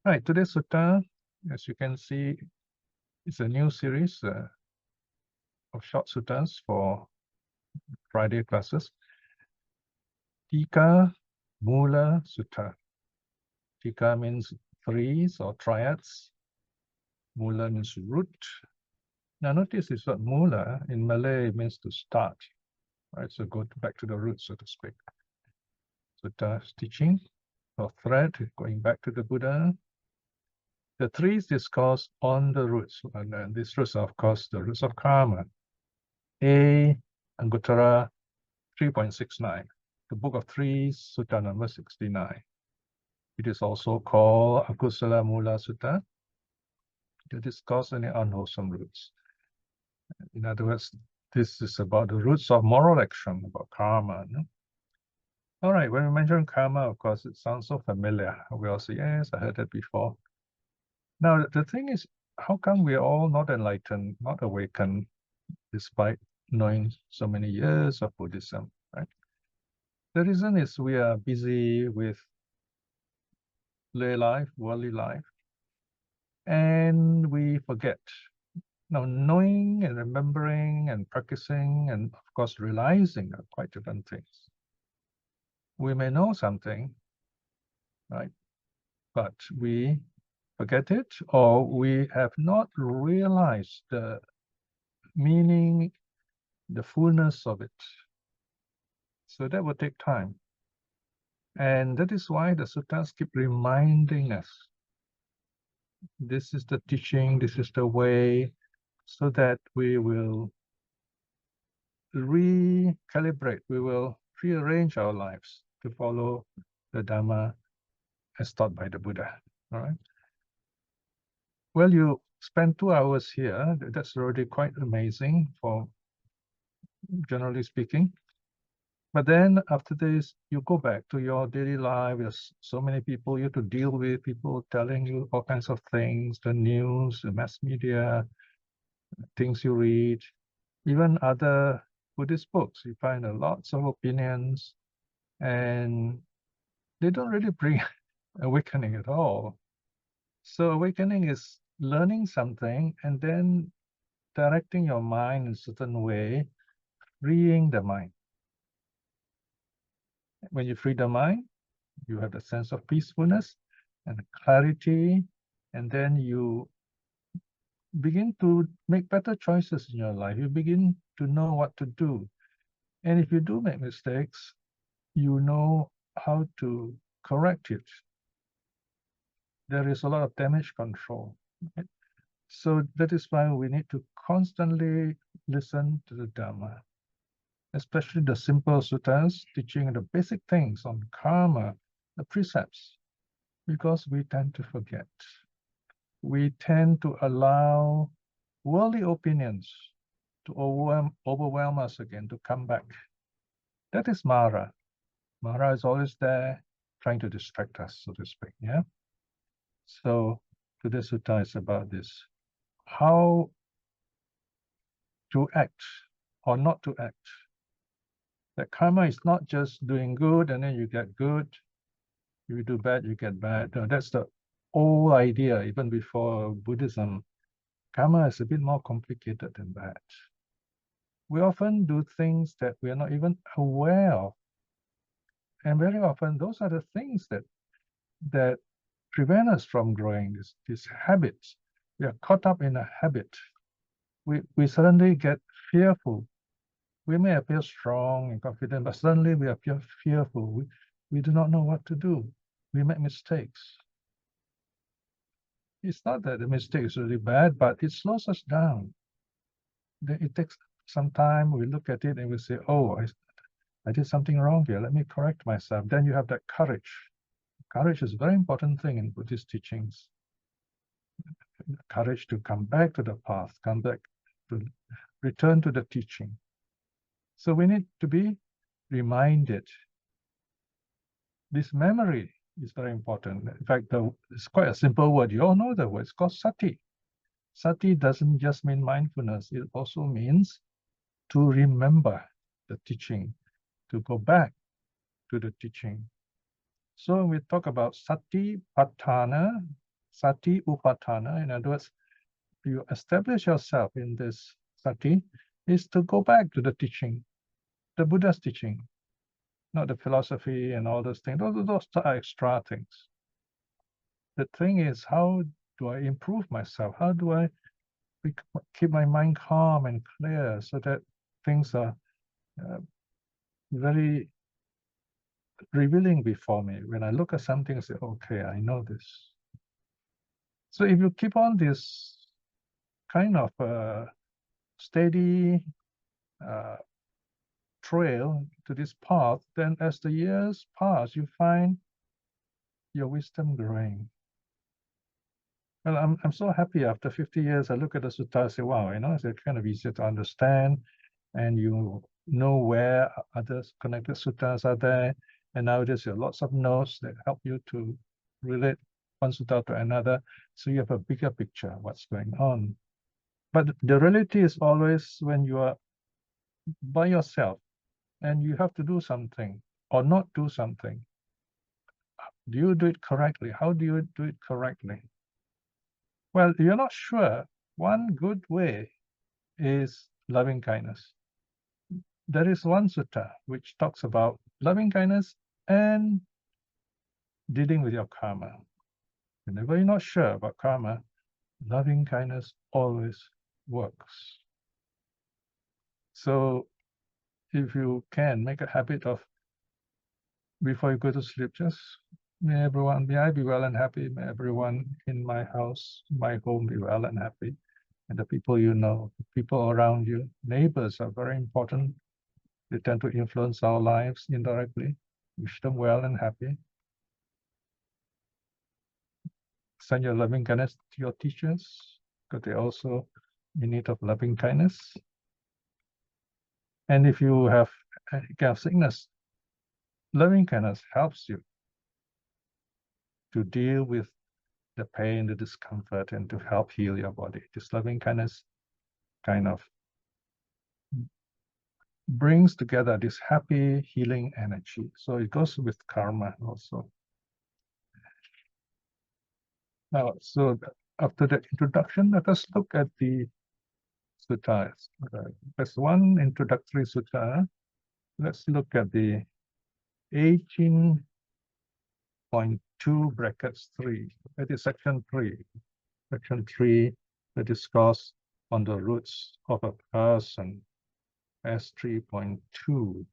Right, today's sutta, as you can see, is a new series of short suttas for Friday classes. Tika, Mula Sutta. Tika means threes or triads. Mula means root. Now notice this word Mula in Malay means to start. Right, so go back to the root, so to speak. Sutta's teaching or thread going back to the Buddha. The threes discourse on the roots, and these roots are, of course, the roots of karma. A, Anguttara 3.69, the Book of Threes, Sutta number 69. It is also called Akusala Mula Sutta, to discuss any unwholesome roots. In other words, this is about the roots of moral action, about karma. No? All right, when we mention karma, of course, it sounds so familiar. We all say, yes, I heard that before. Now, the thing is, how come we're all not enlightened, not awakened, despite knowing so many years of Buddhism, right? The reason is we are busy with lay life, worldly life, and we forget. Now, knowing and remembering and practicing and, of course, realizing are quite different things. We may know something, right, but we forget it, or we have not realized the meaning, the fullness of it. So that will take time. And that is why the suttas keep reminding us, this is the teaching, this is the way, so that we will recalibrate, we will rearrange our lives to follow the Dhamma as taught by the Buddha. All right. Well, you spend 2 hours here. That's already quite amazing, for generally speaking. But then after this, you go back to your daily life. There's so many people you have to deal with, people telling you all kinds of things, the news, the mass media, things you read, even other Buddhist books. You find lots of opinions, and they don't really bring awakening at all. So awakening is learning something and then directing your mind in a certain way, freeing the mind. When you free the mind, you have the sense of peacefulness and clarity, and then you begin to make better choices in your life. You begin to know what to do. And if you do make mistakes, you know how to correct it. There is a lot of damage control. Right? So that is why we need to constantly listen to the Dhamma, especially the simple suttas teaching the basic things on karma, the precepts, because we tend to forget. We tend to allow worldly opinions to overwhelm us again, to come back. That is Mara. Mara is always there, trying to distract us, so to speak. Yeah. So today's sutta is about this: how to act or not to act. That karma is not just doing good and then you get good. If you do bad, you get bad. No, that's the old idea, even before Buddhism. Karma is a bit more complicated than that. We often do things that we are not even aware of. And very often, those are the things that prevent us from growing, these habits. We are caught up in a habit. We suddenly get fearful. We may appear strong and confident, but suddenly we appear fearful. We do not know what to do. We make mistakes. It's not that the mistake is really bad, but it slows us down. Then it takes some time. We look at it and we say, oh, I did something wrong here. Let me correct myself. Then you have that courage. Courage is a very important thing in Buddhist teachings. Courage to come back to the path, come back to return to the teaching. So we need to be reminded. This memory is very important. In fact, it's quite a simple word. You all know the word. It's called sati. Sati doesn't just mean mindfulness. It also means to remember the teaching, to go back to the teaching. So when we talk about sati patthana, sati upatana. In other words, you establish yourself in this sati, is to go back to the teaching, the Buddha's teaching, not the philosophy and all those things. Those are extra things. The thing is, how do I improve myself? How do I keep my mind calm and clear so that things are very revealing before me? When I look at something, I say, okay, I know this. So if you keep on this kind of steady trail to this path, then as the years pass, you find your wisdom growing. Well, I'm so happy after 50 years, I look at the sutta and say, wow, it's kind of easier to understand, and you know where other connected suttas are there. And nowadays there are lots of notes that help you to relate one sutta to another, so you have a bigger picture of what's going on. But the reality is always when you are by yourself and you have to do something or not do something. Do you do it correctly? How do you do it correctly? Well, you're not sure. One good way is loving kindness. There is one sutta which talks about loving kindness and dealing with your karma. Whenever you're not sure about karma, loving kindness always works. So if you can make a habit of, before you go to sleep, just may I be well and happy. May everyone in my house, my home be well and happy. And the people you know, the people around you, neighbors are very important. They tend to influence our lives indirectly. Wish them well and happy. Send your loving kindness to your teachers, because they're also in need of loving kindness. And if you have any kind of sickness, loving kindness helps you to deal with the pain, the discomfort, and to help heal your body. This loving kindness kind of brings together this happy, healing energy. So it goes with karma also. Now, so after the introduction, let us look at the suttas. There's one introductory sutta. Let's look at the 18.2 brackets 3. That is section 3. Section 3, the discourse on the roots of a person. S3.2.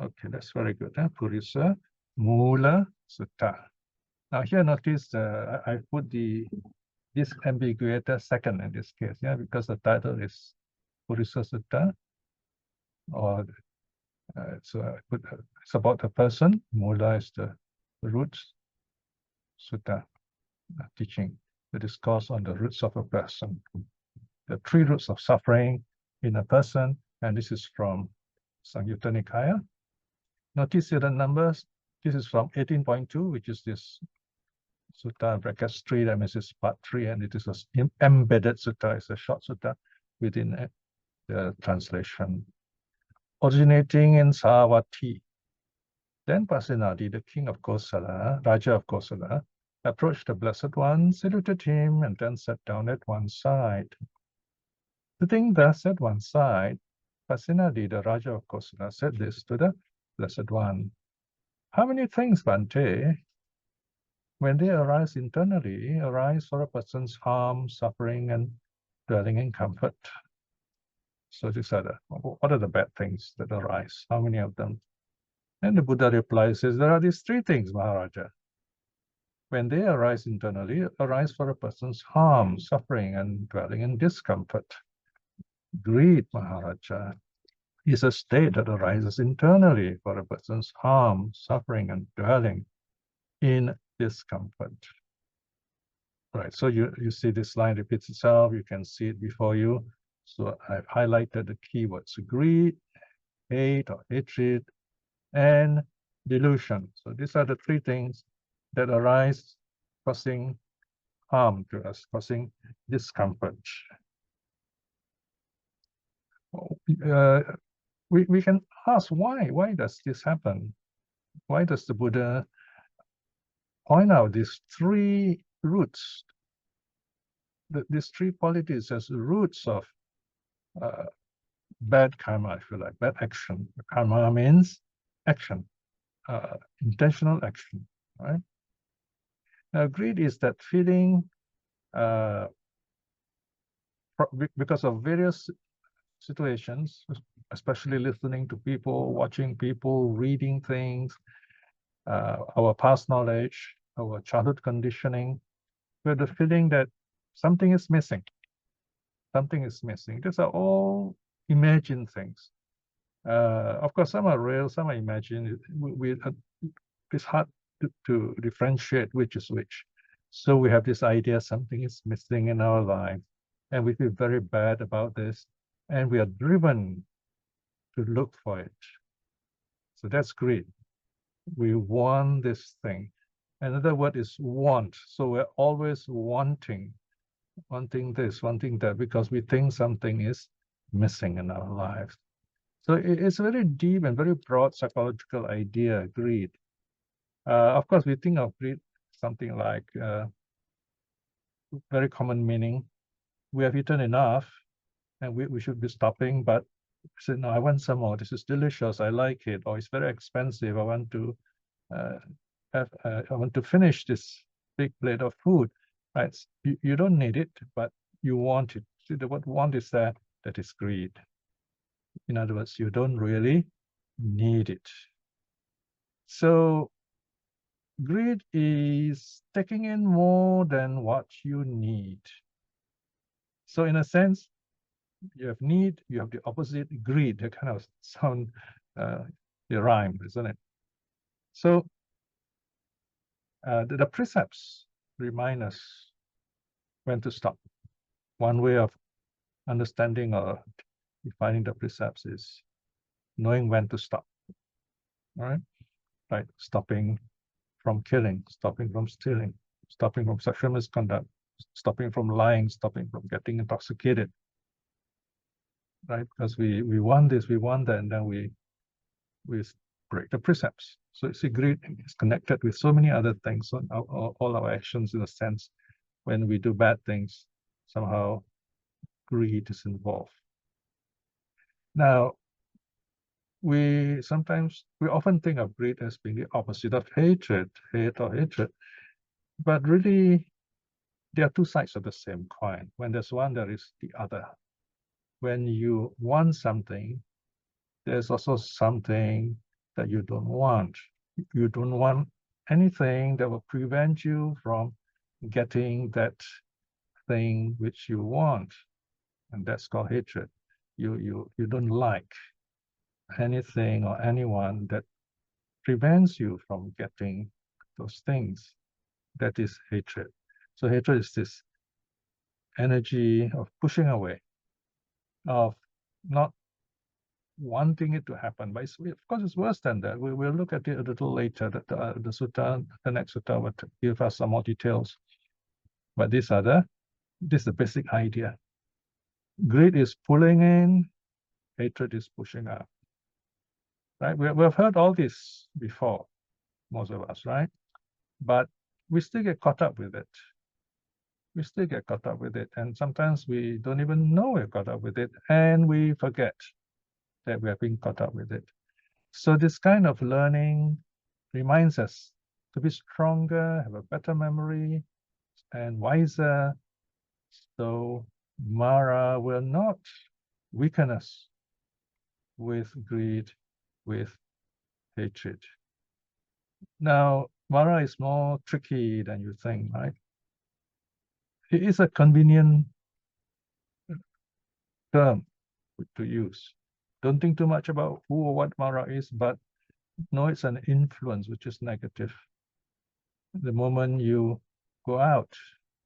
Okay, that's very good. Purisa Mula Sutta. Now here, notice I put this ambiguator second in this case, because the title is Purisa Sutta, or it's about the person. Mula is the roots. Sutta, teaching, the discourse on the roots of a person. The 3 roots of suffering in a person, and this is from Samyutta Nikaya. Notice here the numbers. This is from 18.2, which is this sutta brackets 3, that means it's part 3, and it is an embedded sutta. It's a short sutta within the translation. Originating in Savatthi. Then Pasenadi, the king of Kosala, Raja of Kosala, approached the Blessed One, saluted him, and then sat down at one side. Sitting thus at one side, Pasenadi, the Raja of Kosala, said this to the Blessed One. How many things, Bhante, when they arise internally, arise for a person's harm, suffering, and dwelling in comfort? So these are what are the bad things that arise? How many of them? And the Buddha replies, says, there are these 3 things, Maharaja. When they arise internally, arise for a person's harm, suffering, and dwelling in discomfort. Greed, Maharaja, is a state that arises internally for a person's harm, suffering, and dwelling in discomfort. Right, so you see this line repeats itself, you can see it before you. So I've highlighted the keywords: greed, hate or hatred, and delusion. So these are the 3 things that arise, causing harm to us, causing discomfort. We can ask why? Why does this happen? Why does the Buddha point out these three roots, these three qualities as roots of bad karma, if you like, bad action. Karma means action, intentional action, right? Now, greed is that feeling because of various situations, especially listening to people, watching people, reading things, our past knowledge, our childhood conditioning, with the feeling that something is missing. Something is missing. These are all imagined things. Of course, some are real, some are imagined. It's hard to differentiate which is which. So we have this idea something is missing in our life, and we feel very bad about this, and we are driven to look for it. So that's greed. We want this thing. Another word is want. So we're always wanting this, wanting that, because we think something is missing in our lives. So it's a very deep and very broad psychological idea, greed. Of course, we think of greed something like very common meaning. We have eaten enough and we should be stopping, but we say, no, I want some more. This is delicious. I like it. Or it's very expensive. I want to I want to finish this big plate of food. Right? You don't need it, but you want it. See, the word want is that is greed. In other words, you don't really need it. So greed is taking in more than what you need. So in a sense, you have need, you have the opposite, greed. They kind of sound, they rhyme, isn't it? So the precepts remind us when to stop. One way of understanding or defining the precepts is knowing when to stop. All right? Right? Stopping from killing, stopping from stealing, stopping from sexual misconduct, stopping from lying, stopping from getting intoxicated. Right? Because we want this, we want that, and then we break the precepts. So see, greed is connected with so many other things. So all our actions, in a sense, when we do bad things, somehow greed is involved. Now, we often think of greed as being the opposite of hatred, hate or hatred. But really, there are two sides of the same coin. When there's one, there is the other. When you want something, there's also something that you don't want. You don't want anything that will prevent you from getting that thing which you want, and that's called hatred. You don't like anything or anyone that prevents you from getting those things. That is hatred. So hatred is this energy of pushing away, of not wanting it to happen. But of course, it's worse than that. We'll look at it a little later. That the sutta, the next sutta, will give us some more details. But this is the basic idea. Greed is pulling in, hatred is pushing out. Right? We've heard all this before, most of us, right? But we still get caught up with it. We still get caught up with it. And sometimes we don't even know we're caught up with it. And we forget that we have been caught up with it. So this kind of learning reminds us to be stronger, have a better memory, and wiser. So Mara will not weaken us with greed, with hatred. Now, Mara is more tricky than you think, right? It is a convenient term to use. Don't think too much about who or what Mara is, but know it's an influence which is negative. The moment you go out,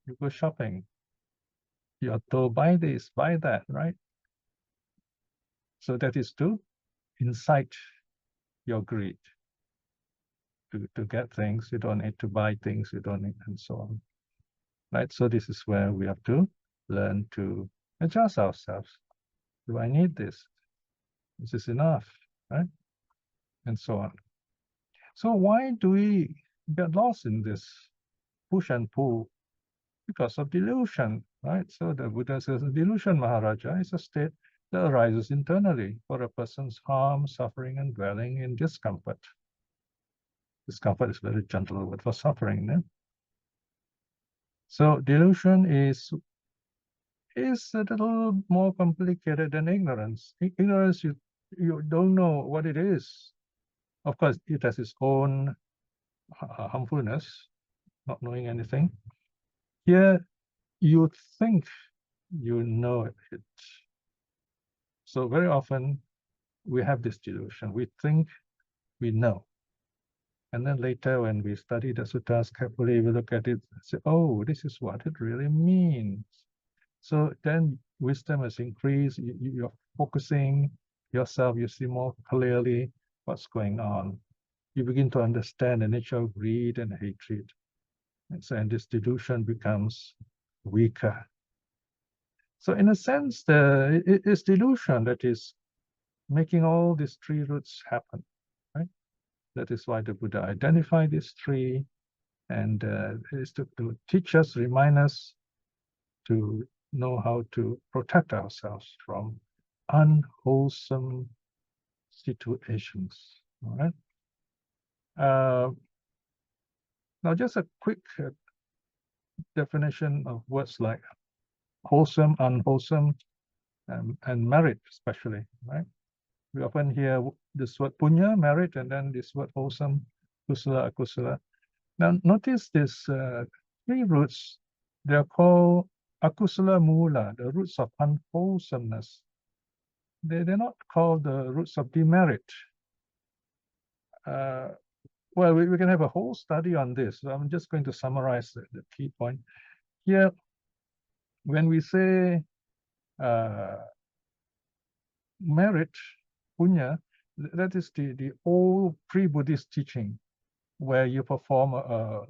you go shopping, you are told, buy this, buy that, right? So that is to incite your greed. To get things, you don't need to buy things, you don't need, and so on. Right? So this is where we have to learn to adjust ourselves. Do I need this? Is this enough? Right? And so on. So why do we get lost in this push and pull because of delusion, right? So the Buddha says, delusion, Maharaja, is a state that arises internally for a person's harm, suffering, and dwelling in discomfort. Discomfort is a very gentle word for suffering. Eh? So delusion is a little more complicated than ignorance. Ignorance, you don't know what it is. Of course, it has its own harmfulness, not knowing anything. Here, you think you know it. So very often, we have this delusion. We think we know. And then later, when we study the suttas carefully, we look at it and say, oh, this is what it really means. So then wisdom has increased. You're focusing yourself. You see more clearly what's going on. You begin to understand the nature of greed and hatred. And so, and this delusion becomes weaker. So in a sense, it is delusion that is making all these three roots happen, right? That is why the Buddha identified these three, and is to teach us, remind us to know how to protect ourselves from unwholesome situations. All right. Now, just a quick definition of words like wholesome, unwholesome, and merit, especially. Right. We often hear this word punya, merit, and then this word wholesome, kusala, akusala. Now, notice these three roots. They are called Akusala Mūla, the roots of unwholesomeness. They're not called the roots of demerit. Well, we can have a whole study on this. So I'm just going to summarize the key point. Here, when we say merit, punya, that is the old pre-Buddhist teaching, where you perform a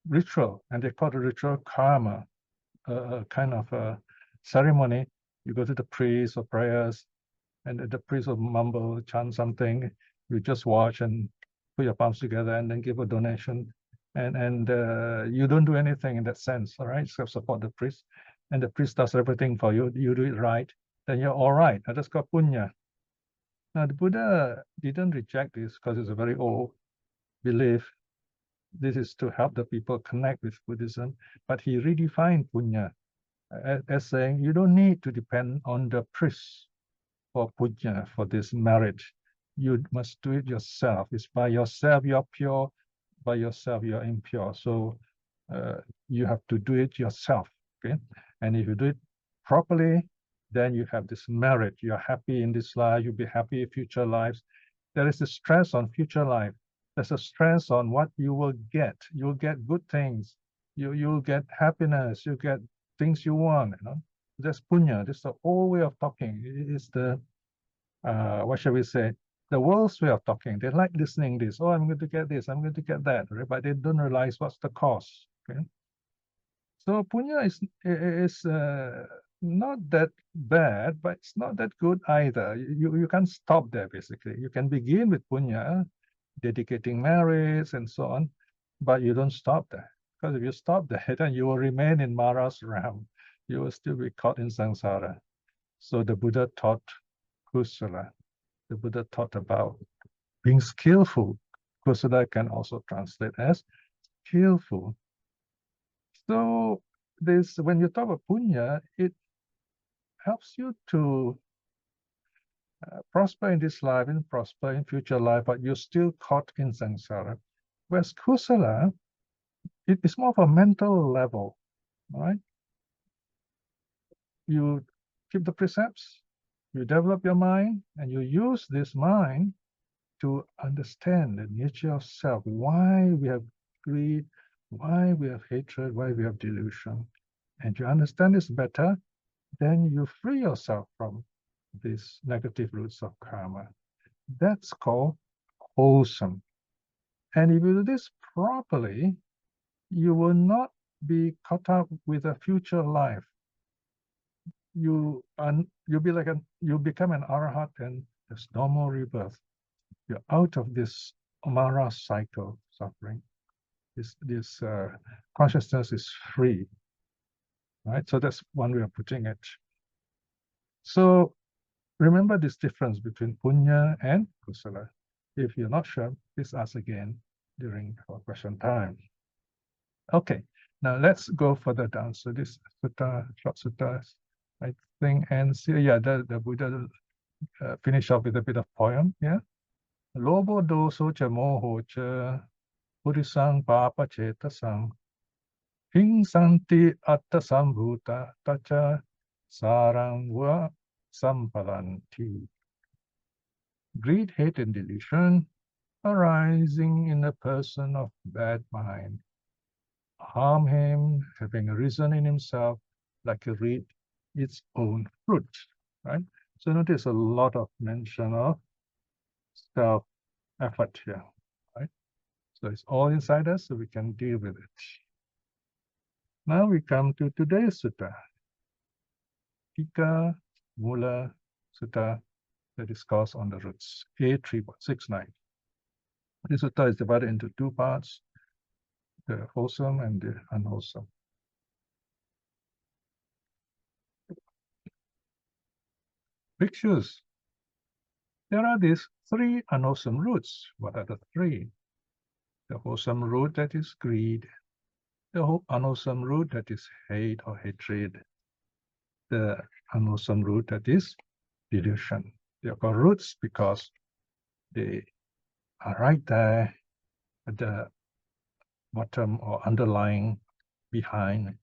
ritual, and they call the ritual karma, a kind of a ceremony. You go to the priest or prayers, and the priest will mumble, chant something. You just watch and put your palms together and then give a donation. And you don't do anything in that sense, all right? So support the priest, and the priest does everything for you. You do it right, then you're all right. That's called punya. Now, the Buddha didn't reject this because it's a very old belief. This is to help the people connect with Buddhism, but he redefined punya as saying you don't need to depend on the priest for punya, for this merit. You must do it yourself. It's by yourself you're pure, by yourself you're impure. So you have to do it yourself. Okay, and if you do it properly, then you have this merit. You're happy in this life. You'll be happy in future lives. There is a stress on future life. There's a stress on what you will get. You'll get good things. You'll get happiness. You get things you want. You know, that's punya. This is the old way of talking. It is the what shall we say? The world's way of talking. They like listening this. Oh, I'm going to get this. I'm going to get that. Right? But they don't realize what's the cost. Okay. So punya is not that bad, but it's not that good either. You can't stop there, basically. You can begin with punya, dedicating merits and so on, but you don't stop there. Because if you stop there, then you will remain in Mara's realm. You will still be caught in samsara. So the Buddha taught kusala. The Buddha taught about being skillful. Kusala can also translate as skillful. So this, when you talk about punya, it helps you to prosper in this life and prosper in future life, but you're still caught in samsara. Whereas kusala, it is more of a mental level, right? You keep the precepts, you develop your mind, and you use this mind to understand the nature of self, why we have greed, why we have hatred, why we have delusion. And you understand this better, then you free yourself from these negative roots of karma. That's called wholesome. And if you do this properly, you will not be caught up with a future life. You'll be like you become an arahat, and there's no more rebirth. You're out of this Mara cycle suffering. This consciousness is free, right? So that's one way of putting it. So remember this difference between punya and kusala. If you're not sure, please ask again during our question time. Okay, now let's go further down. So this sutta, short sutta, I think, and yeah, the Buddha finish off with a bit of poem. Yeah, lobo doso cha moho cha purisang papa cetasang hing santi atta sambhuta tacha sarang va sampalanti. Greed, hate, and delusion arising in a person of bad mind harm him, having arisen in himself like a reed its own fruit, right? So notice a lot of mention of self-effort here, right? So it's all inside us, so we can deal with it. Now we come to today's sutta, Tika, Mula Sutta, the Discourse on the Roots, A369. This sutta is divided into two parts, the wholesome and the unwholesome. Bhikshus, there are these three unwholesome roots. What are the three? The wholesome root, that is greed. The unwholesome root, that is hate or hatred. The unwholesome root, that is delusion. They are called roots because they are right there at the bottom or underlying behind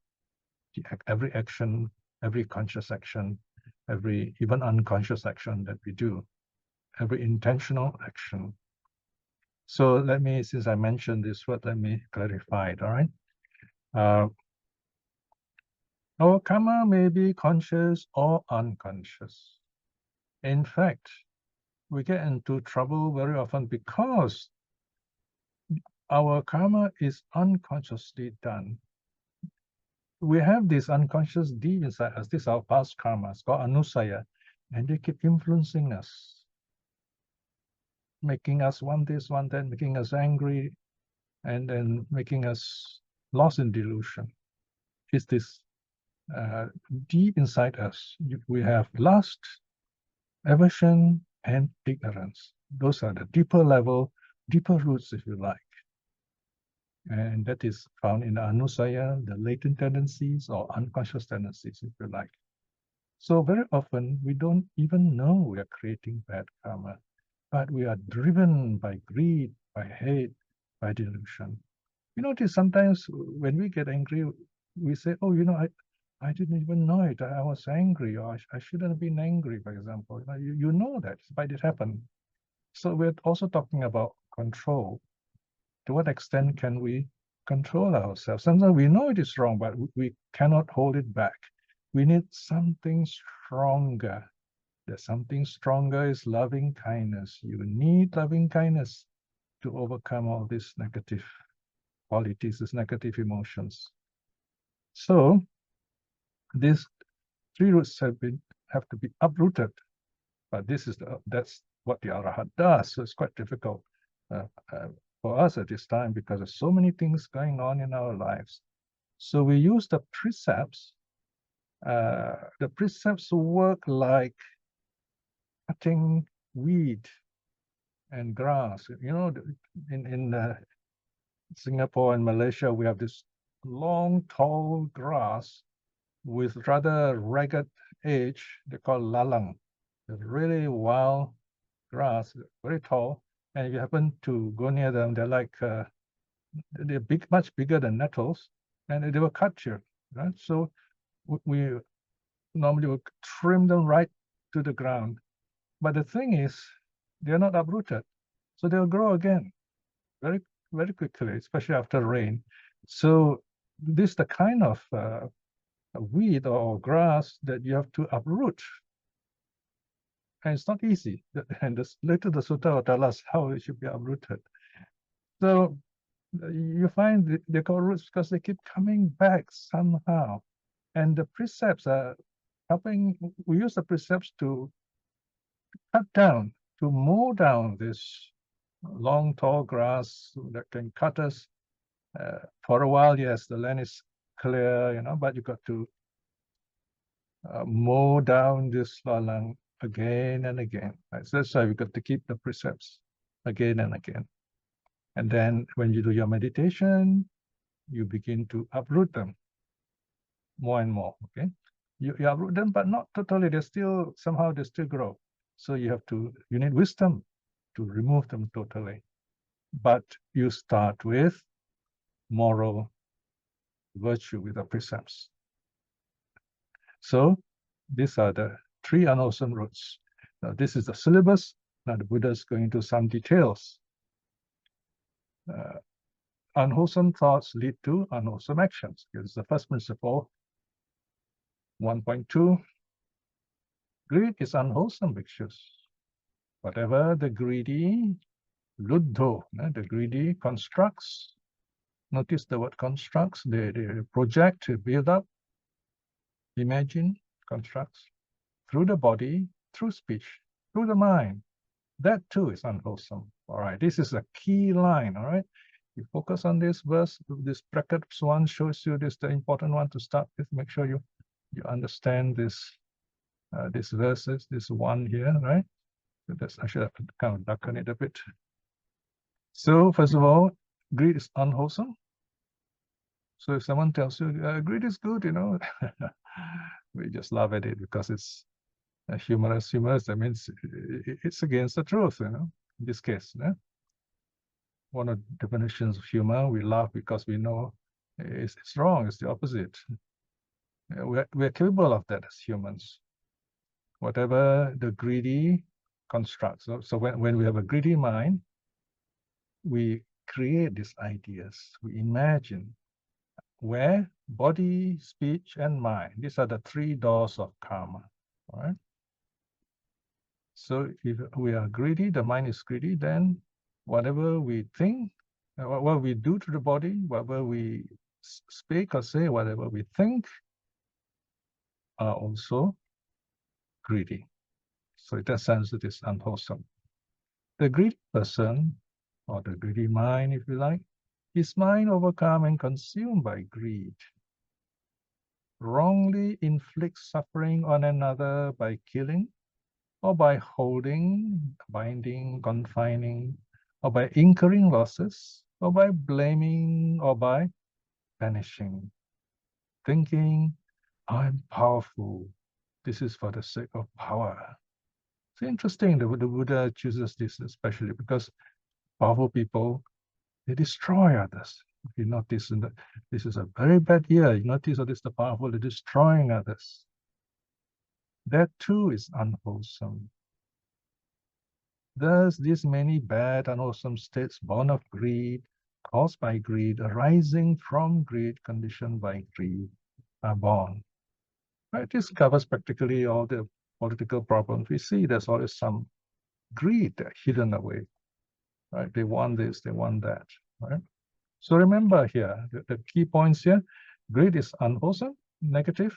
every action, every conscious action, every even unconscious action that we do, every intentional action. So let me, since I mentioned this word, let me clarify it, all right? Our karma may be conscious or unconscious. In fact, we get into trouble very often because our karma is unconsciously done. We have this unconscious deep inside us. This is our past karma. It's called anusaya. And they keep influencing us, making us want this, want that, making us angry, and then making us lost in delusion. It's this deep inside us. We have lust, aversion, and ignorance. Those are the deeper level, deeper roots, if you like. And that is found in the anusaya, the latent tendencies or unconscious tendencies, if you like. So very often we don't even know we are creating bad karma, but we are driven by greed, by hate, by delusion. You notice sometimes when we get angry, we say, oh, I didn't even know it. I was angry, or I shouldn't have been angry, for example. You know that, but it happened. So we're also talking about control. To what extent can we control ourselves? Sometimes we know it is wrong, but we cannot hold it back. We need something stronger. That something stronger is loving kindness. You need loving kindness to overcome all these negative qualities, these negative emotions. So these three roots have to be uprooted. But that's what the Arahat does. So it's quite difficult for us at this time because there's so many things going on in our lives. So we use the precepts. The precepts work like cutting weed and grass. In Singapore and Malaysia, we have this long, tall grass with rather ragged edge. They call lalang. It's really wild grass, very tall. And if you happen to go near them, they're like they're much bigger than nettles, and they will cut you. Right? So we normally will trim them right to the ground. But the thing is, they're not uprooted, so they'll grow again very, very quickly, especially after rain. So this is the kind of weed or grass that you have to uproot. And it's not easy. And later the sutta will tell us how it should be uprooted. So you find they call roots because they keep coming back somehow. And the precepts are helping. We use the precepts to cut down, to mow down this long, tall grass that can cut us. For a while, yes, the land is clear, but you got to mow down this lalang again and again. Right? So that's why we got to keep the precepts again and again. And then when you do your meditation, you begin to uproot them more and more. Okay, you uproot them, but not totally. They still somehow they still grow. So you need wisdom to remove them totally. But you start with moral virtue, with the precepts. So these are the 3 unwholesome roots. Now this is the syllabus. Now the Buddha is going into some details. Unwholesome thoughts lead to unwholesome actions. Here's the first principle. 1.2. Greed is unwholesome, bhikshus. Whatever the greedy, luddho, the greedy constructs. Notice the word constructs. They project, build up, imagine, constructs through the body, through speech, through the mind. That too is unwholesome. All right, this is a key line. All right, you focus on this verse. This bracket one shows you this the important one to start with. Make sure you understand this these verses. This one here, right? So that's, I should have kind of darken it a bit. So first of all, greed is unwholesome. So if someone tells you greed is good, we just laugh at it because it's humorous. That means it's against the truth, in this case. One of the definitions of humor, we laugh because we know it's wrong, it's the opposite. We're capable of that as humans. Whatever the greedy constructs. So when we have a greedy mind, we create these ideas, we imagine, where body, speech, and mind. These are the 3 doors of karma. All right. So if we are greedy, the mind is greedy, then whatever we think, what we do to the body, whatever we speak or say, whatever we think, are also greedy. So in that sense, it is unwholesome. The greedy person, or the greedy mind, if you like, is mind overcome and consumed by greed, wrongly inflicts suffering on another by killing, or by holding, binding, confining, or by incurring losses, or by blaming, or by banishing, thinking, I'm powerful. This is for the sake of power. It's interesting that the Buddha chooses this especially because powerful people, they destroy others. If you notice, this is a very bad year. You notice that it's the powerful, they're destroying others. That too is unwholesome. Thus, these many bad, unwholesome states born of greed, caused by greed, arising from greed, conditioned by greed, are born. Right? This covers practically all the political problems we see. There's always some greed hidden away. Right? They want this, they want that. Right? So remember here, the key points here, greed is unwholesome, negative.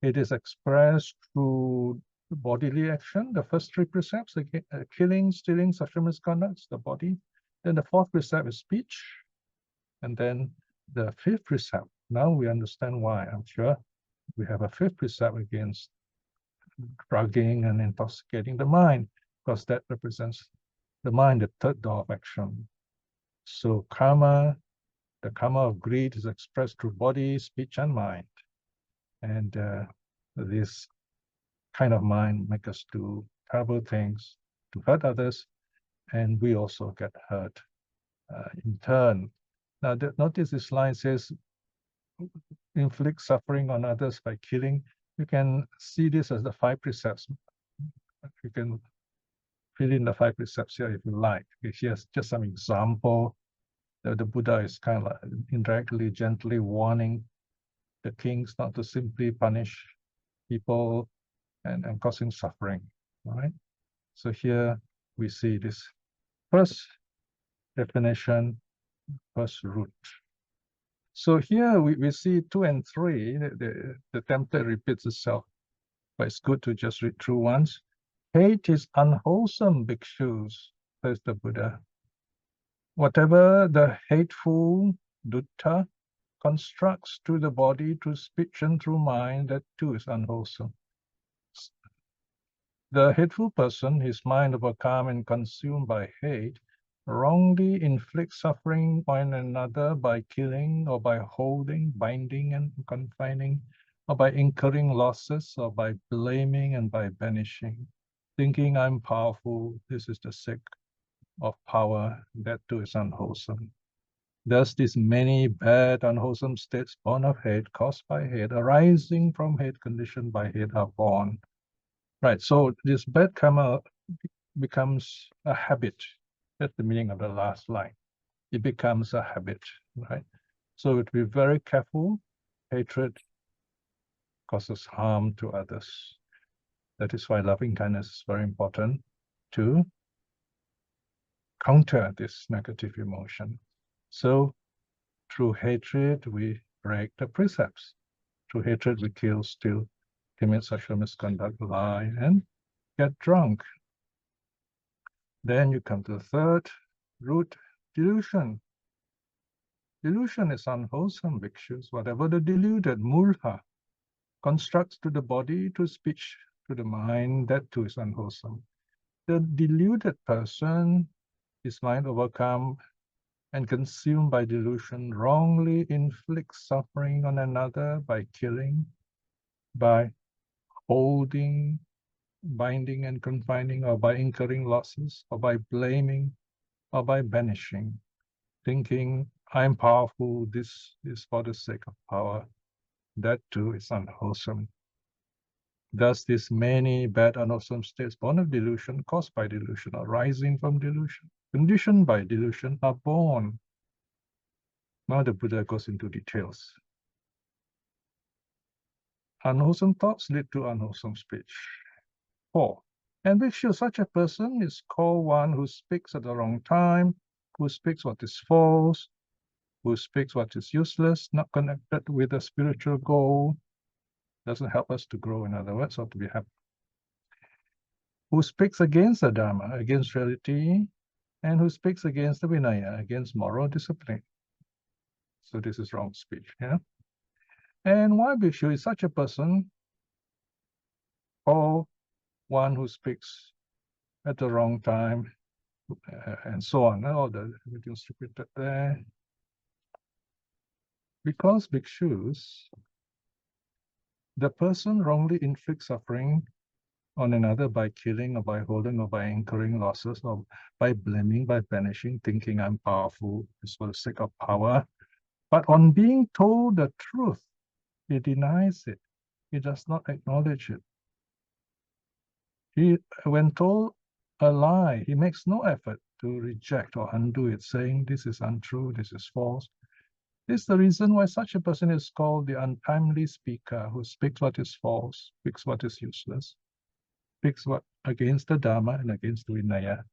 It is expressed through bodily action, the first 3 precepts, killing, stealing, sexual misconduct, the body. Then the 4th precept is speech. And then the 5th precept, now we understand why, I'm sure. We have a 5th precept against drugging and intoxicating the mind, because that represents the mind, the 3rd door of action. So karma, the karma of greed is expressed through body, speech, and mind. And this kind of mind makes us do terrible things to hurt others, and we also get hurt in turn. Now, notice this line says, inflict suffering on others by killing. You can see this as the 5 precepts. You can fill in the 5 precepts here if you like. Here's just some example. The Buddha is kind of like indirectly, gently warning the kings not to simply punish people and causing suffering. All right. So here we see this first definition, first root. So here we see 2 and 3. The template repeats itself, but it's good to just read through once. Hate is unwholesome, bhikshus. says the Buddha. Whatever the hateful dutta constructs to the body, through speech and through mind, that too is unwholesome. The hateful person, his mind overcome and consumed by hate, wrongly inflicts suffering on another by killing or by holding, binding and confining, or by incurring losses, or by blaming and by banishing, thinking I'm powerful, this is the sake of power, that too is unwholesome. Thus, these many bad, unwholesome states born of hate, caused by hate, arising from hate, conditioned by hate, are born. Right, so this bad karma becomes a habit. That's the meaning of the last line. It becomes a habit, right? So we have to be very careful. Hatred causes harm to others. That is why loving kindness is very important to counter this negative emotion. So through hatred, we break the precepts. Through hatred, we kill, steal, commit sexual misconduct, lie, and get drunk. Then you come to the third root, delusion. Delusion is unwholesome, bhikshus. Whatever the deluded, Mūla, constructs to the body, to speech, to the mind, that too is unwholesome. The deluded person, his mind overcome and consumed by delusion, wrongly inflicts suffering on another by killing, by holding, binding and confining, or by incurring losses, or by blaming, or by banishing, thinking I'm powerful, this is for the sake of power. That too is unwholesome. Thus, these many bad, unwholesome states born of delusion, caused by delusion, arising from delusion, conditioned by delusion, are born. Now the Buddha goes into details. Unwholesome thoughts lead to unwholesome speech. 4. And bhikshu, such a person is called one who speaks at the wrong time, who speaks what is false, who speaks what is useless, not connected with a spiritual goal, doesn't help us to grow, in other words, or to be happy. Who speaks against the Dharma, against reality, and who speaks against the Vinaya, against moral discipline. So this is wrong speech, yeah? And why bhikshu is such a person, or one who speaks at the wrong time, and so on, all the everything's repeated there. Because bhikshus, the person wrongly inflicts suffering on another by killing, or by holding, or by incurring losses, or by blaming, by banishing, thinking I'm powerful, is for the sake of power. But on being told the truth, he denies it. He does not acknowledge it. When told a lie, he makes no effort to reject or undo it, saying this is untrue, this is false. This is the reason why such a person is called the untimely speaker, who speaks what is false, speaks what is useless, speaks what against the Dharma and against the Vinaya.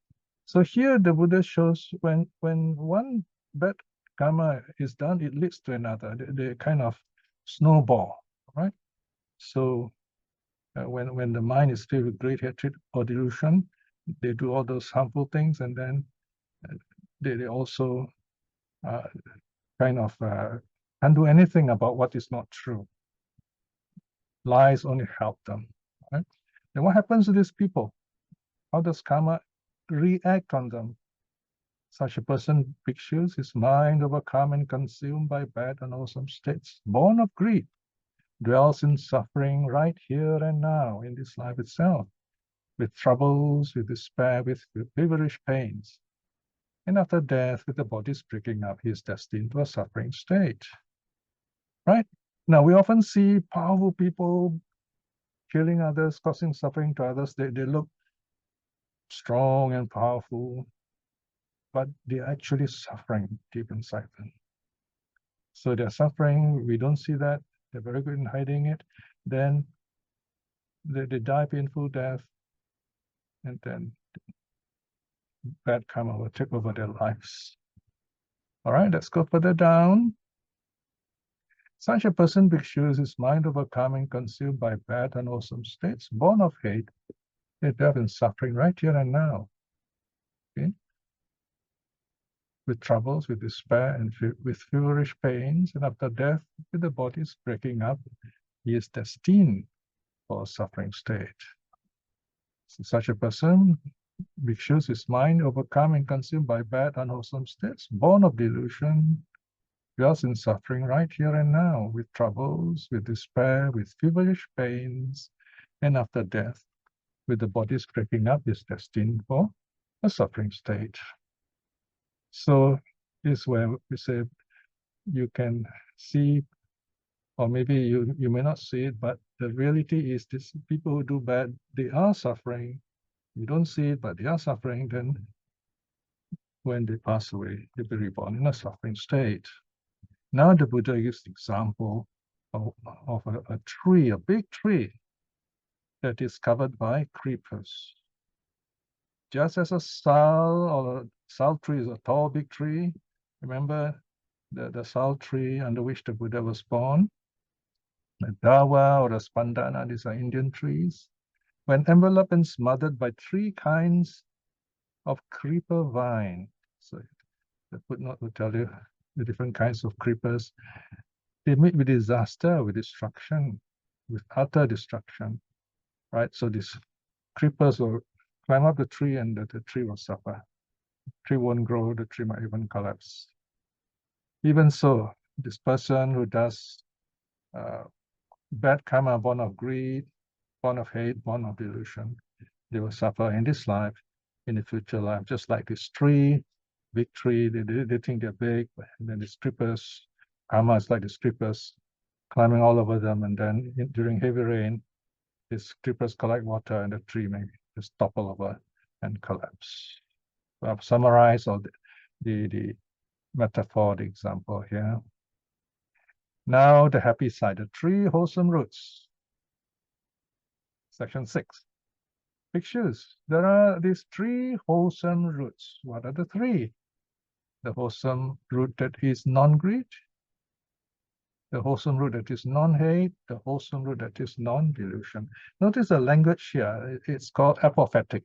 So here the Buddha shows when one bad karma is done, it leads to another. They kind of snowball, right? So when the mind is filled with great hatred or delusion, they do all those harmful things, and then they also kind of can't do anything about what is not true. Lies only help them, right? Then what happens to these people? How does karma react on them? Such a person, bhikshus, his mind overcome and consumed by bad and unwholesome states, born of greed, dwells in suffering right here and now in this life itself, with troubles, with despair, with feverish pains. And after death, with the body breaking up, he is destined to a suffering state. Right? Now, we often see powerful people killing others, causing suffering to others. They look strong and powerful, but they're actually suffering deep inside them. So they're suffering, we don't see that, they're very good in hiding it. Then they die painful death, and then bad karma will take over their lives. All right, let's go further down. Such a person, bhikshus, his mind overcome and consumed by bad and unwholesome states, born of hate, they death and suffering right here and now. Okay? with troubles, with despair, and with feverish pains, and after death, with the body's breaking up, he is destined for a suffering state. So such a person, bhikshus, his mind overcome and consumed by bad, unwholesome states, born of delusion, dwells in suffering right here and now, with troubles, with despair, with feverish pains, and after death, with the body's breaking up, is destined for a suffering state. So this is where we say you can see, or maybe you may not see it, but the reality is this: people who do bad, they are suffering. You don't see it, but they are suffering. Then when they pass away, they'll be reborn in a suffering state. Now the Buddha gives the example of a tree, a big tree, that is covered by creepers. Just as a sal or a sal tree is a tall, big tree. Remember the sal tree under which the Buddha was born? The dawa or the spandana, these are Indian trees. When enveloped and smothered by 3 kinds of creeper vine. So the footnote will tell you the different kinds of creepers. They meet with disaster, with destruction, with utter destruction, right? So these creepers will climb up the tree and the tree will suffer. The tree won't grow, the tree might even collapse. Even so, this person who does bad karma, born of greed, born of hate, born of delusion, they will suffer in this life, in the future life, just like this tree, big tree, they think they're big, and then these creepers, karma is like these creepers climbing all over them, and then during heavy rain, these creepers collect water and the tree may just topple over and collapse. So I've summarized all the metaphor, the example here. Now the happy side, the 3 wholesome roots. Section 6. Bhikshus, there are these 3 wholesome roots. What are the 3? The wholesome root that is non-greed, the wholesome root that is non-hate, the wholesome root that is non-delusion. Notice the language here, it's called apophatic,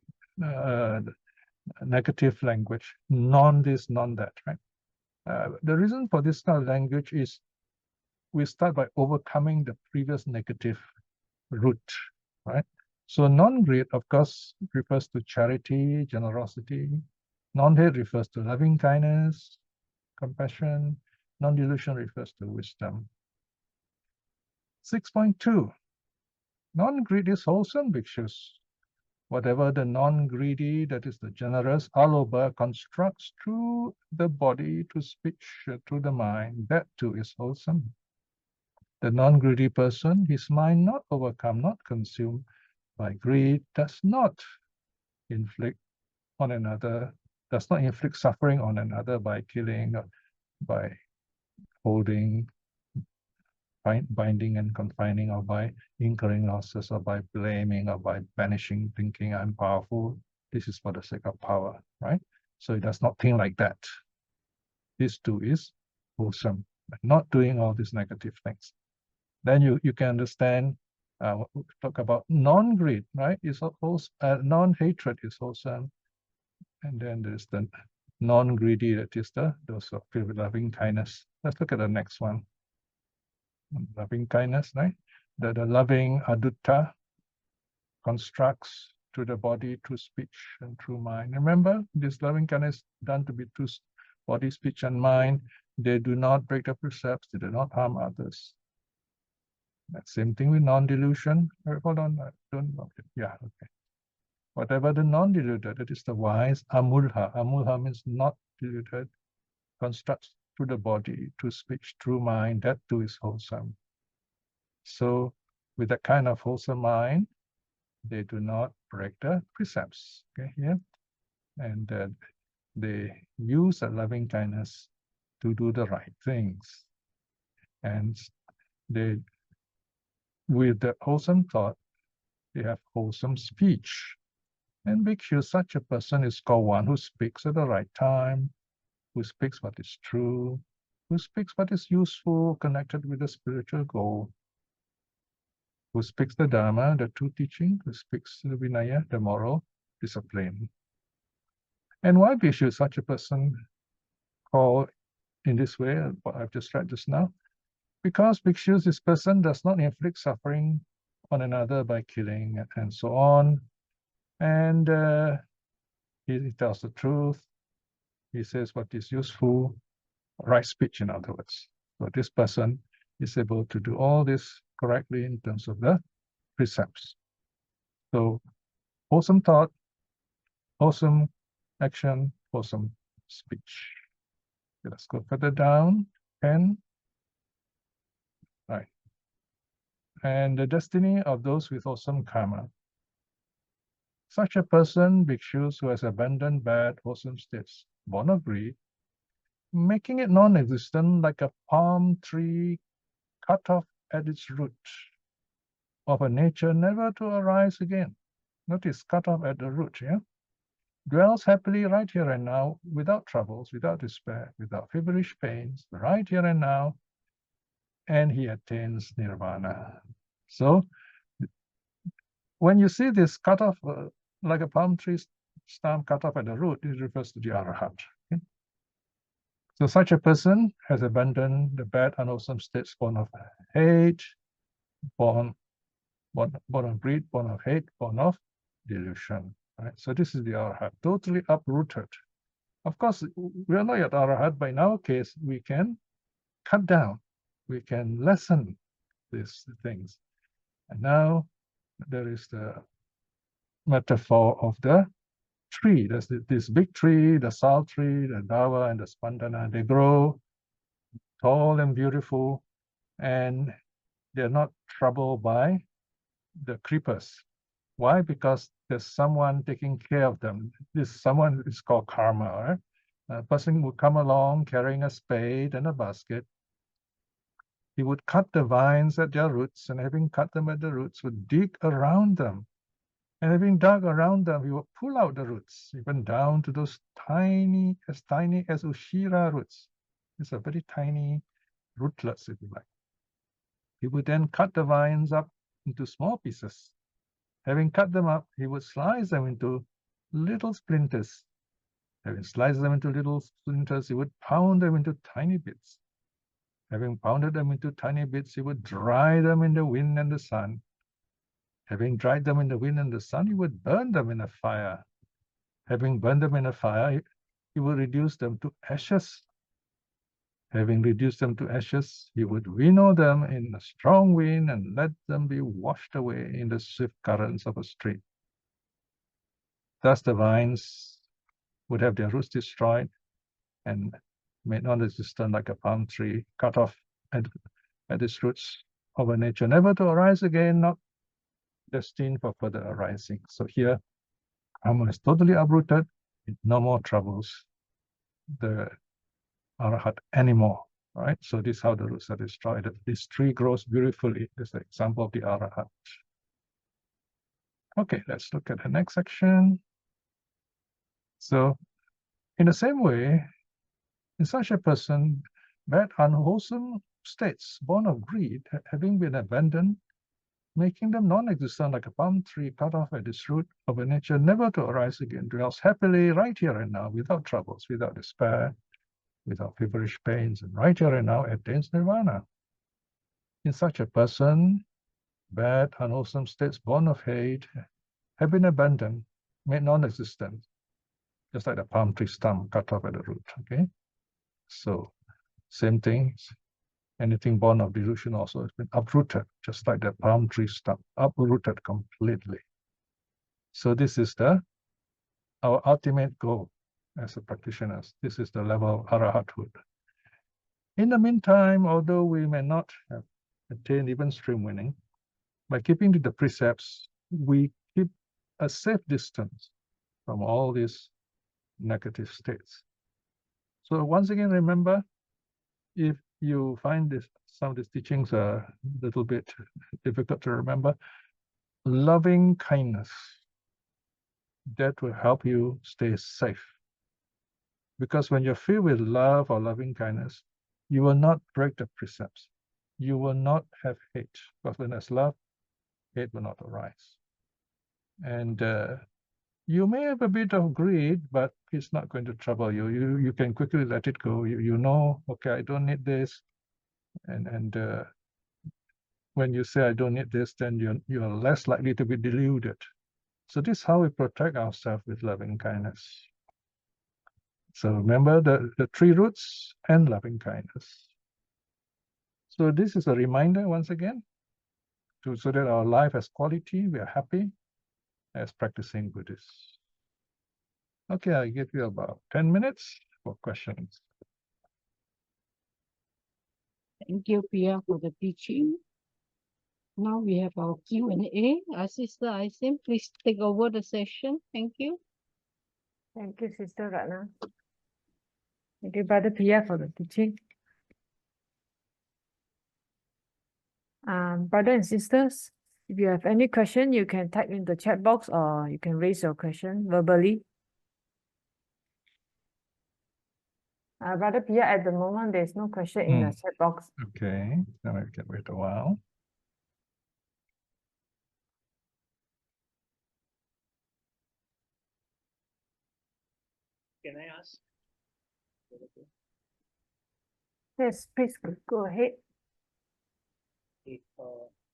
negative language, non this, non that, right? The reason for this kind of language is we start by overcoming the previous negative root, right? So non-greed, of course, refers to charity, generosity. Non-hate refers to loving kindness, compassion. Non-delusion refers to wisdom. 6.2. Non-greed is wholesome, bhikshus. Whatever the non-greedy, that is the generous, alobha, constructs through the body to speech, through the mind, that too is wholesome. The non-greedy person, his mind not overcome, not consumed by greed, does not inflict on another, does not inflict suffering on another by killing, by holding, binding and confining, or by incurring losses, or by blaming, or by banishing, thinking I'm powerful. This is for the sake of power, right? So it does not think like that. This too is wholesome, not doing all these negative things. Then you can understand, we talk about non-greed, right? Is non-hatred is wholesome. And then there's the non-greedy, that is those of loving kindness. Let's look at the next one. Loving kindness, right? The loving adutta constructs through the body, through speech, and through mind. Remember, this loving kindness done to be through body, speech, and mind. They do not break the precepts. They do not harm others. That same thing with non-delusion. Hold on, yeah, okay. Whatever the non-deluded, that is the wise, amulha. Amulha means not deluded, constructs through the body, through speech, through mind, that too is wholesome. So with that kind of wholesome mind, they do not break the precepts, okay, here. And they use a loving kindness to do the right things. And they, with the wholesome thought, they have wholesome speech. And bhikshu, such a person is called one who speaks at the right time, who speaks what is true, who speaks what is useful, connected with the spiritual goal, who speaks the Dharma, the true teaching, who speaks the Vinaya, the moral discipline. And why bhikshu, such a person called in this way, what I've just read just now. Because bhikshus, this person does not inflict suffering on another by killing and so on. And he tells the truth. He says what is useful, right speech, in other words. So this person is able to do all this correctly in terms of the precepts. So wholesome thought, wholesome action, wholesome speech. Okay, let's go further down. 10. Right. And the destiny of those with wholesome karma. Such a person, bhikshus, who has abandoned bad, wholesome states, born of greed, making it non-existent like a palm tree cut off at its root, of a nature never to arise again. Notice, cut off at the root, yeah? Dwells happily right here and now, without troubles, without despair, without feverish pains, right here and now, and he attains nirvana. So, when you see this cut off, like a palm tree stem cut off at the root, it refers to the Arhat. Okay? So such a person has abandoned the bad, unwholesome states born of hate, born of greed, born of hate, born of delusion. Right? So this is the Arhat, totally uprooted. Of course, we are not yet Arhat, but in our case, we can cut down, we can lessen these things. And now there is the metaphor of the tree. There's this big tree, the sal tree, the dawa, and the spandana. They grow tall and beautiful, and they're not troubled by the creepers. Why? Because there's someone taking care of them. This someone is called karma. Right? A person would come along carrying a spade and a basket. He would cut the vines at their roots, and having cut them at the roots, would dig around them. And having dug around them, he would pull out the roots, even down to those tiny as Ushira roots. These are very tiny rootlets, if you like. He would then cut the vines up into small pieces. Having cut them up, he would slice them into little splinters. Having sliced them into little splinters, he would pound them into tiny bits. Having pounded them into tiny bits, he would dry them in the wind and the sun. Having dried them in the wind and the sun, he would burn them in a fire. Having burned them in a fire, he would reduce them to ashes. Having reduced them to ashes, he would winnow them in a strong wind and let them be washed away in the swift currents of a stream. Thus the vines would have their roots destroyed and made non-existent like a palm tree, cut off at its roots of a nature never to arise again, not destined for further arising. So here, karma is totally uprooted, no more troubles the Arhat anymore, right? So this is how the roots are destroyed. This tree grows beautifully. This is the example of the Arhat. Okay, let's look at the next section. So in the same way, in such a person, bad, unwholesome states born of greed, having been abandoned, making them non-existent like a palm tree cut off at its root of a nature never to arise again, dwells happily right here and now, without troubles, without despair, without feverish pains, and right here and now attains nirvana. In such a person, bad, unwholesome states born of hate have been abandoned, made non-existent, just like the palm tree stump cut off at the root. Okay, so same thing. Anything born of delusion also has been uprooted, just like the palm tree stump, uprooted completely. So this is our ultimate goal as a practitioners. This is the level of arahathood. In the meantime, although we may not have attained even stream winning, by keeping to the precepts, we keep a safe distance from all these negative states. So once again, remember, if you find some of these teachings a little bit difficult to remember, loving kindness, that will help you stay safe. Because when you're filled with love or loving kindness, you will not break the precepts. You will not have hate. Because when there's love, hate will not arise. And You may have a bit of greed, but it's not going to trouble you. You can quickly let it go. You know, okay, I don't need this, and when you say I don't need this, then you're less likely to be deluded. So this is how we protect ourselves with loving kindness. So remember the three roots and loving kindness. So this is a reminder once again, so that our life has quality, we are happy as practicing Buddhists. Okay, I'll give you about 10 minutes for questions. Thank you, Piya, for the teaching. Now we have our Q&A. Our Sister Isim, please take over the session. Thank you. Thank you, Sister Ratna. Thank you, Brother Piya, for the teaching. Brothers and sisters, if you have any question, you can type in the chat box or you can raise your question verbally. Brother Piya, at the moment, there's no question in the chat box. Okay, now I'll give it a while. Can I ask? Yes, please go ahead.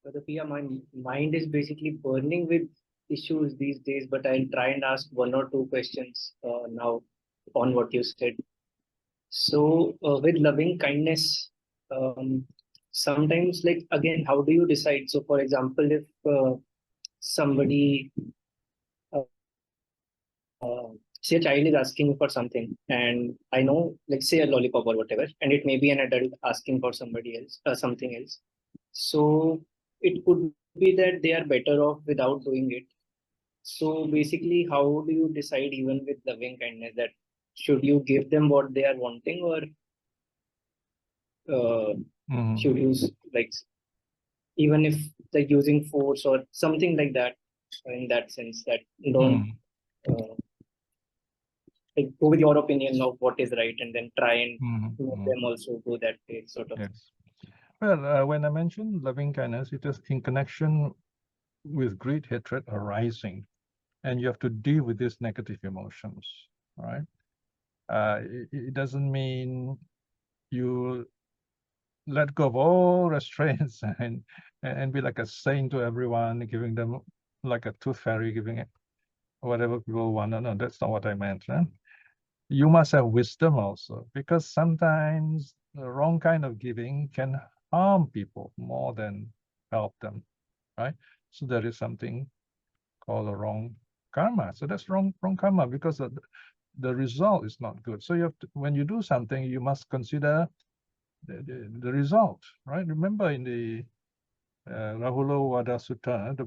Brother Piya, my mind is basically burning with issues these days, but I'll try and ask one or two questions now on what you said. So, with loving kindness, sometimes, like, again, how do you decide? So, for example, if somebody, say a child is asking for something, and I know, let's say a lollipop or whatever, and it may be an adult asking for somebody else, something else. So it could be that they are better off without doing it. So basically, how do you decide, even with loving kindness, that should you give them what they are wanting, or should you, like, even if like using force or something like that, in that sense, that don't like go with your opinion of what is right and then try and make them also go that way, sort of. Yes. Well, when I mentioned loving kindness, it is in connection with greed, hatred arising, and you have to deal with these negative emotions, right? It doesn't mean you let go of all restraints and be like a saint to everyone, giving them like a tooth fairy, giving it whatever people want. No, that's not what I meant. Huh? You must have wisdom also, because sometimes the wrong kind of giving can harm people more than help them, right? So there is something called a wrong karma. So that's wrong karma, because the result is not good. So you have to, when you do something, you must consider the result, right? Remember in the Rahula Vada Sutta, the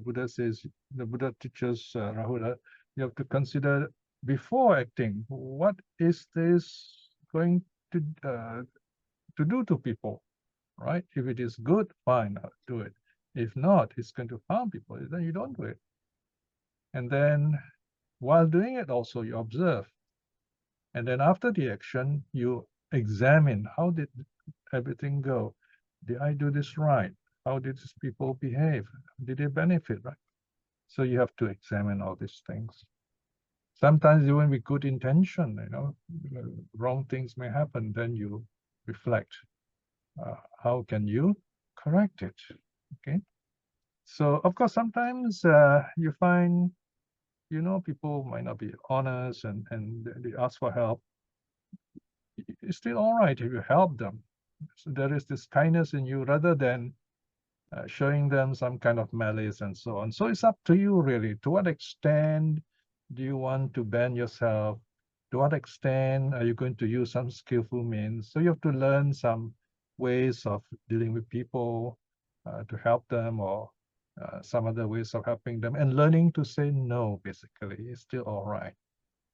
Buddha teaches Rahula, you have to consider before acting, what is this going to do to people, right? If it is good, fine, I'll do it. If not, it's going to harm people, then you don't do it. And then while doing it also, you observe. And then after the action, you examine, how did everything go? Did I do this right? How did these people behave? Did they benefit, right? So you have to examine all these things. Sometimes even with good intention, wrong things may happen. Then you reflect. How can you correct it? Okay. So of course, sometimes you find, people might not be honest and they ask for help. It's still all right if you help them. So there is this kindness in you rather than showing them some kind of malice and so on. So it's up to you, really. To what extent do you want to bend yourself? To what extent are you going to use some skillful means? So you have to learn some ways of dealing with people to help them, or some other ways of helping them, and learning to say no, basically, is still all right.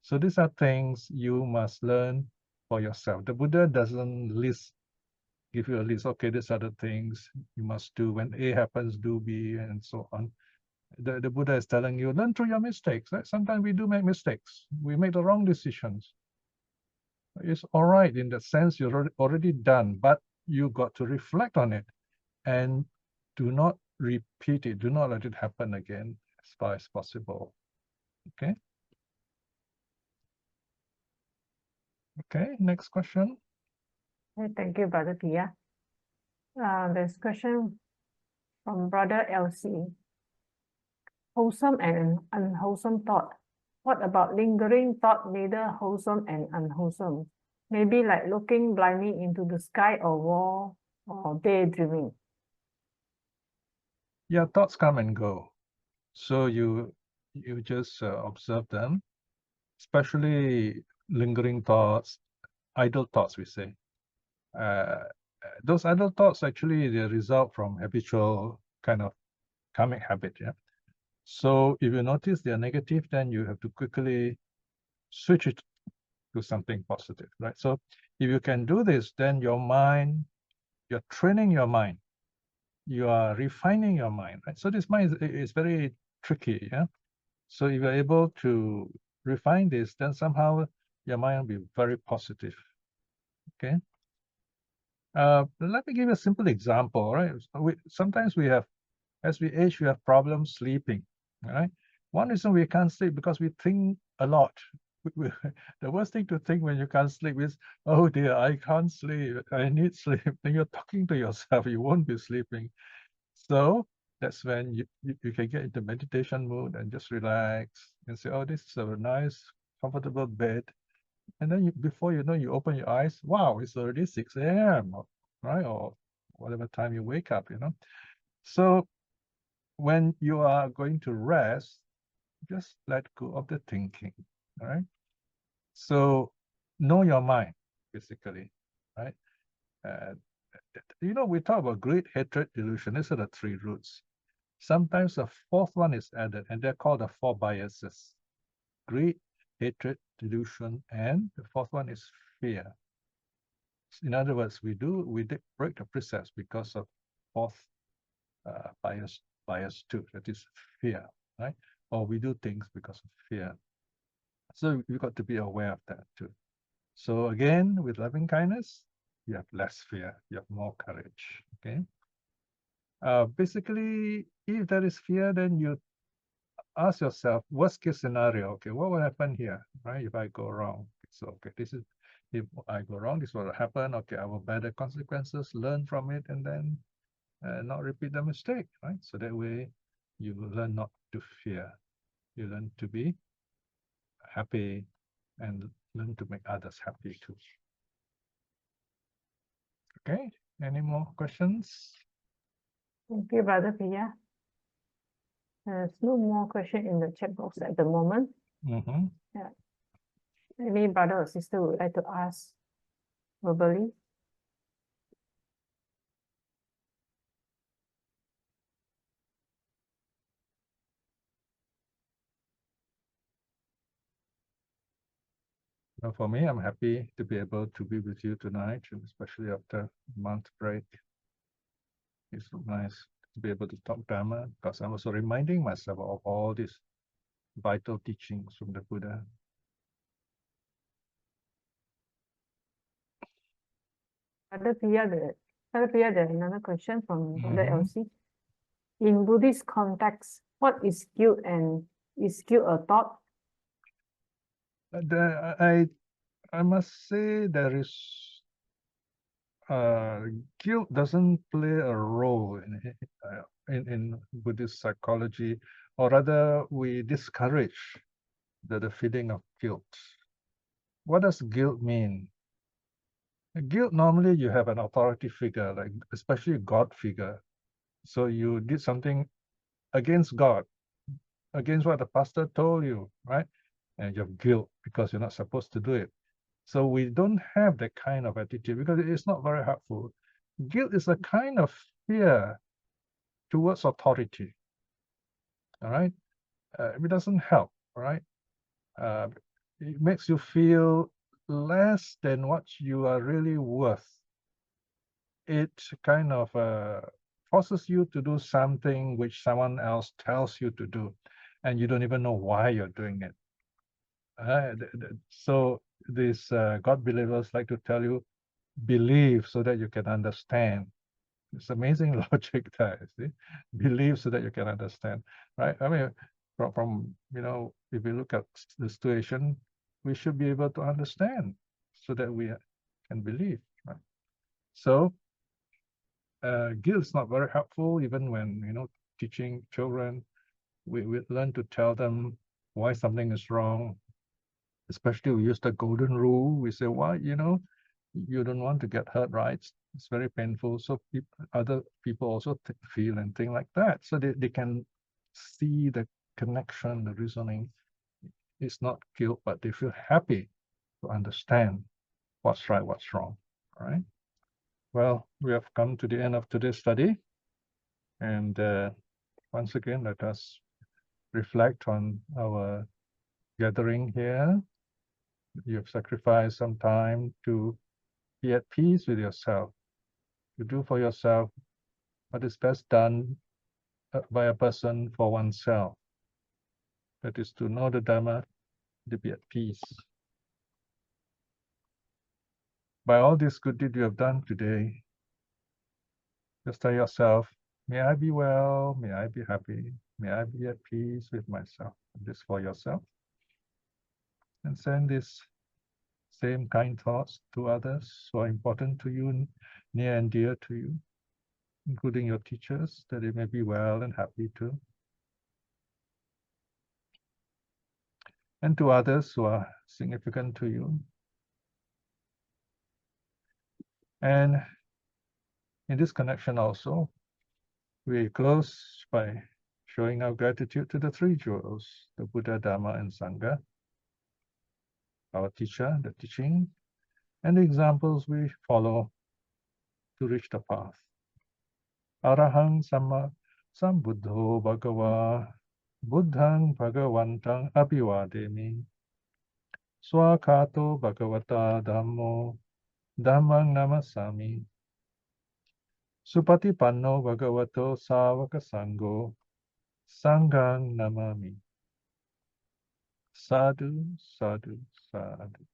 So these are things you must learn for yourself. The Buddha doesn't give you a list, okay, these are the things you must do. When A happens, do B, and so on. The Buddha is telling you, learn through your mistakes. Right? Sometimes we do make mistakes. We make the wrong decisions. It's all right in the sense you're already done, but you got to reflect on it and do not repeat it. Do not let it happen again as far as possible. Okay? Okay, next question. Okay, thank you, Brother Piya. There's question from Brother LC. Wholesome and unwholesome thought. What about lingering thought, neither wholesome and unwholesome? Maybe like looking blindly into the sky or wall or daydreaming. Yeah, thoughts come and go. So you just observe them, especially lingering thoughts, idle thoughts, we say. Those idle thoughts actually they result from habitual kind of karmic habit. Yeah. So if you notice they are negative, then you have to quickly switch it to something positive, right? So if you can do this, then your mind, you're training your mind, you are refining your mind, right? So this mind is very tricky, yeah. So if you're able to refine this, then somehow your mind will be very positive. Okay. Let me give you a simple example, right? Sometimes we have, as we age, we have problems sleeping, right? One reason we can't sleep because we think a lot. The worst thing to think when you can't sleep is, oh dear, I can't sleep, I need sleep. Then you're talking to yourself, you won't be sleeping. So that's when you can get into meditation mood and just relax and say, oh, this is a nice, comfortable bed. And then before you know, you open your eyes, wow, it's already 6 a.m., right? Or whatever time you wake up, you know. So when you are going to rest, just let go of the thinking, all right? So know your mind, basically, right? You know, we talk about greed, hatred, delusion. These are the 3 roots. Sometimes the 4th one is added, and they're called the 4 biases. Greed, hatred, delusion, and the 4th one is fear. In other words, we did break the precepts because of 4th bias 2, that is fear, right? Or we do things because of fear. So you've got to be aware of that too. So again, with loving kindness, you have less fear, you have more courage, okay? Basically, if there is fear, then you ask yourself, worst case scenario, okay, what will happen here, right? If I go wrong, so okay, if I go wrong, this will happen, okay, I will bear the consequences, learn from it, and then not repeat the mistake, right? So that way, you learn not to fear, you learn to be happy and learn to make others happy too. Okay, any more questions? Thank you, Brother Piya. There's no more question in the chat box at the moment. Mm-hmm. Any brother or sister would like to ask verbally? Well, for me, I'm happy to be able to be with you tonight, especially after a month break. It's nice to be able to talk Dharma because I'm also reminding myself of all these vital teachings from the Buddha. Brother Piya, there's another question from Brother LC. In Buddhist context, what is guilt and is guilt a thought? I must say there is guilt doesn't play a role in Buddhist psychology, or rather we discourage the feeling of guilt. What does guilt mean? Guilt, normally you have an authority figure, like especially a God figure. So you did something against God, against what the pastor told you, right? And you have guilt because you're not supposed to do it. So we don't have that kind of attitude because it's not very helpful. Guilt is a kind of fear towards authority. All right, it doesn't help. All right, it makes you feel less than what you are really worth. It kind of forces you to do something which someone else tells you to do, and you don't even know why you're doing it. So these God believers like to tell you, believe so that you can understand. It's amazing logic there, see? Believe so that you can understand, right? I mean, from you know, if we look at the situation, we should be able to understand. so that we can believe. Right? So guilt is not very helpful, even when teaching children. We learn to tell them why something is wrong. Especially we use the golden rule. We say, why, you don't want to get hurt, right? It's very painful. So other people also feel and think like that. So they can see the connection, the reasoning. It's not guilt, but they feel happy to understand what's right, what's wrong. All right. Well, we have come to the end of today's study. And once again, let us reflect on our gathering here. You've sacrificed some time to be at peace with yourself, to do for yourself what is best done by a person for oneself. That is to know the Dhamma, to be at peace. By all this good deed you have done today, just tell yourself, may I be well, may I be happy, may I be at peace with myself. This for yourself. And send this same kind thoughts to others who are important to you, near and dear to you, including your teachers, that they may be well and happy too. And to others who are significant to you. And in this connection also, we close by showing our gratitude to the three jewels, the Buddha, Dhamma, and Sangha, our teacher, the teaching, and the examples we follow to reach the path. Arahang Samma Sambuddho Bhagava Buddhang Bhagavantang Abhivademi Swakato Bhagavata Dhammo Dhammang Namasami Supatipanno Bhagavato Savaka Sangho Sanghang Namami. Sadhu, sadhu, sadhu.